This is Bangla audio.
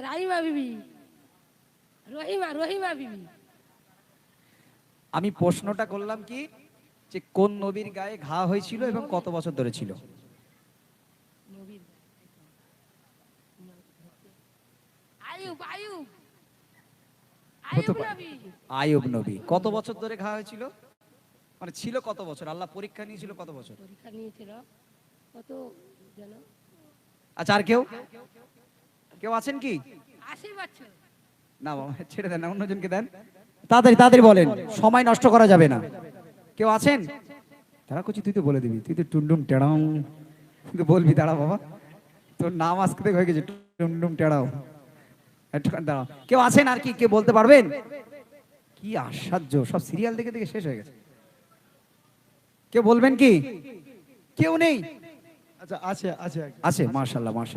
রাহিমা বিবি, রহিমা বিবি। আমি প্রশ্নটা করলাম কি যে কোন নবীর গায়ে ঘা হয়েছিল এবং কত বছর ধরে ছিল? নবীর আয়ুব আয়ুব হতে আয়ুব পারে। নবী। আইয়ুব নবী কত বছর ধরে ঘা হয়েছিল, মানে ছিল কত বছর? আল্লাহ পরীক্ষা নিয়েছিল কত বছর? পরীক্ষা নিয়েছিল কত যেন, আচ্ছা, আর কেউ কেউ আছেন কি? 80 বছর। না বাবা, ছেড়ে দেন না, অন্যজনকে দেন। তাড়াতাড়ি তাড়াতাড়ি বলেন, সময় নষ্ট করা যাবে না। কেউ আছেন? তারা কুচি, তুই তো বলে দিবি, তুই তো টুনডুম টেড়াও, তুই তো বলবি। দাঁড়া বাবা, তোর নাম আজকে থেকে হয়ে গেছে টুনডুম টেড়াও। একটুখানি দাঁড়াও। কেউ আছেন আর কি, কে বলতে পারবেন? কি আশ্চর্য, সব সিরিয়াল দেখে দেখে শেষ হয়ে গেছে। কেউ বলবেন কি? কেউ নেই? আচ্ছা, আছে আছে আছে, মাশাআল্লাহ মাশাআল্লাহ।